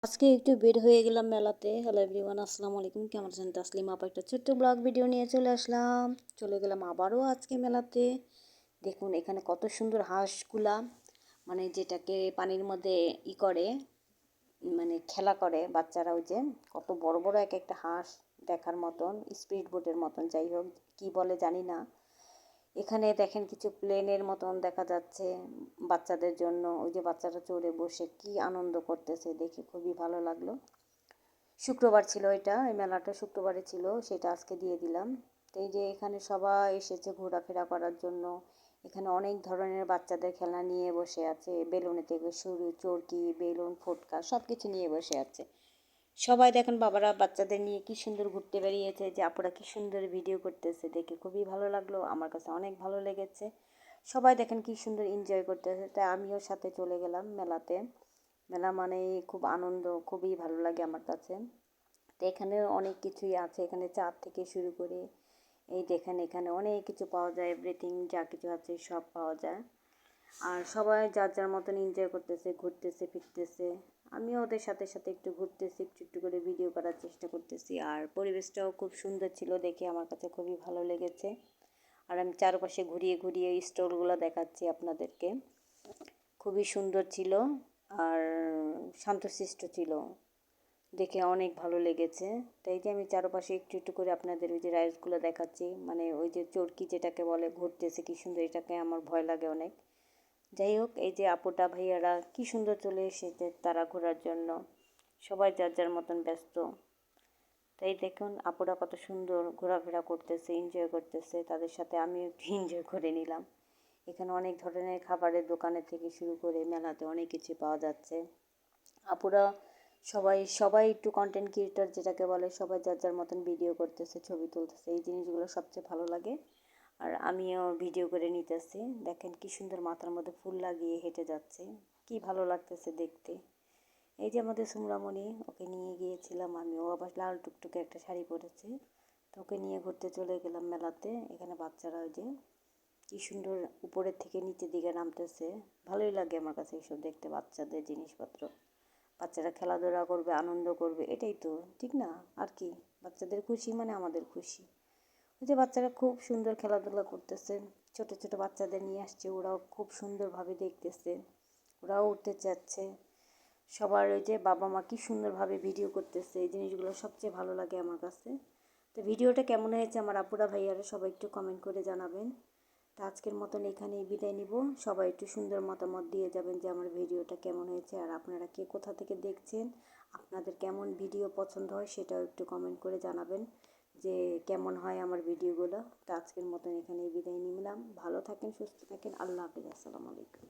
আজকে একটু বের হয়ে গেলাম মেলাতে। হ্যালো এভরিওয়ান, আসসালামু আলাইকুম। কেমন আছেন? তাসলিমা আপা একটা ছোট্ট ব্লগ ভিডিও নিয়ে চলে আসলাম। চলে গেলাম আবারও আজকে মেলাতে। দেখুন এখানে কত সুন্দর হাঁসগুলা, মানে যেটাকে পানির মধ্যে করে, মানে খেলা করে বাচ্চারা। ওই যে কত বড় বড় এক একটা হাঁস, দেখার মতন, স্পিড বোটের মতন, যাই হোক কি বলে জানি না। এখানে দেখেন কিছু প্লেনের মতন দেখা যাচ্ছে বাচ্চাদের জন্য। ওই যে বাচ্চারা চড়ে বসে কি আনন্দ করতেছে, দেখে খুবই ভালো লাগলো। শুক্রবার ছিল এটা, এই মেলাটা শুক্রবারে ছিল, সেটা আজকে দিয়ে দিলাম। তো এই যে এখানে সবাই এসেছে ঘোরাফেরা করার জন্য। এখানে অনেক ধরনের বাচ্চাদের খেলনা নিয়ে বসে আছে, বেলুনে থেকে শুরু, চরকি, বেলুন, ফুটকা সব কিছু নিয়ে বসে আছে। সবাই দেখেন বাবারা বাচ্চাদের নিয়ে কি সুন্দর ঘুরতে বেরিয়েছে, যে আপুরা কি সুন্দর ভিডিও করতেছে, দেখে খুবই ভালো লাগলো, আমার কাছে অনেক ভালো লেগেছে। সবাই দেখেন কি সুন্দর এনজয় করতেছে, তাই আমিও সাথে চলে গেলাম মেলাতে। মেলা মানেই খুব আনন্দ, খুবই ভালো লাগে আমার কাছে। তো এখানে অনেক কিছুই আছে, এখানে চাট থেকে শুরু করে এই দেখেন এখানে অনেক কিছু পাওয়া যায়, এভরিথিং যা কিছু আছে সব পাওয়া যায়। আর সবাই যার যার মতন এনজয় করতেছে, ঘুরতেছে ফিরতেছে। আমিও ওদের সাথে সাথে একটু ঘুরতেছি, একটু একটু করে ভিডিও করার চেষ্টা করতেছি। আর পরিবেশটাও খুব সুন্দর ছিল, দেখে আমার কাছে খুবই ভালো লেগেছে। আর আমি চারপাশে ঘুরিয়ে ঘুরিয়ে স্টলগুলো দেখাচ্ছি আপনাদেরকে। খুবই সুন্দর ছিল আর শান্তশিষ্ট ছিল, দেখে অনেক ভালো লেগেছে। তাই যে আমি চারপাশে একটু একটু করে আপনাদের ওই যে রাইডসগুলো দেখাচ্ছি, মানে ওই যে চরকি যেটাকে বলে, ঘুরতেছে কি সুন্দর, এটাকে আমার ভয় লাগে অনেক। যাই হোক, এই যে আপুটা ভাইয়ারা কি সুন্দর চলে এসেছে তারা ঘোরার জন্য। সবাই যার যার মতন ব্যস্ত। তাই দেখুন আপুরা কত সুন্দর ঘোরাফেরা করতেছে, এনজয় করতেছে, তাদের সাথে আমিও একটু এনজয় করে নিলাম। এখানে অনেক ধরনের খাবারের দোকানের থেকে শুরু করে মেলাতে অনেক কিছু পাওয়া যাচ্ছে। আপুরা সবাই সবাই একটু কন্টেন্ট ক্রিয়েটর যেটাকে বলে, সবাই যার যার মতন ভিডিও করতেছে, ছবি তুলতেছে, এই জিনিসগুলো সবচেয়ে ভালো লাগে। আর আমিও ভিডিও করে নিতেছি। দেখেন কি সুন্দর মাথার মধ্যে ফুল লাগিয়ে হেঁটে যাচ্ছে, কি ভালো লাগতেছে দেখতে। এই যে আমাদের সুমরামণি, ওকে নিয়ে গিয়েছিলাম আমি, ও আবার লাল টুকটুকে একটা শাড়ি পরেছে, তো ওকে নিয়ে ঘুরতে চলে গেলাম মেলাতে। এখানে বাচ্চারা ওই যে কি সুন্দর উপরের থেকে নিচের দিকে নামতেছে, ভালোই লাগে আমার কাছে এইসব দেখতে, বাচ্চাদের জিনিসপত্র। বাচ্চারা খেলাধুলা করবে, আনন্দ করবে, এটাই তো ঠিক না? আর কি, বাচ্চাদের খুশি মানে আমাদের খুশি। ওই যে বাচ্চারা খুব সুন্দর খেলাধুলা করতেছে, ছোট ছোট বাচ্চাদের নিয়ে আসছে, ওরাও খুব সুন্দরভাবে দেখতেছে, ওরাও উঠতে চাচ্ছে। সবার ওই যে বাবা মা কি সুন্দরভাবে ভিডিও করতেছে, এই জিনিসগুলো সবচেয়ে ভালো লাগে আমার কাছে। তো ভিডিওটা কেমন হয়েছে আমার আপুরা ভাইয়ারা সবাই একটু কমেন্ট করে জানাবেন। তো আজকের মতন এখানেই বিদায় নিব। সবাই একটু সুন্দর মতামত দিয়ে যাবেন যে আমার ভিডিওটা কেমন হয়েছে, আর আপনারা কে কোথা থেকে দেখছেন, আপনাদের কেমন ভিডিও পছন্দ হয় সেটাও একটু কমেন্ট করে জানাবেন যে কেমন হয় আমার ভিডিওগুলো। তো আজকের মতন এখানেই বিদায় নিলাম। ভালো থাকেন, সুস্থ থাকেন, আল্লাহ হাফিজ, আসসালামু আলাইকুম।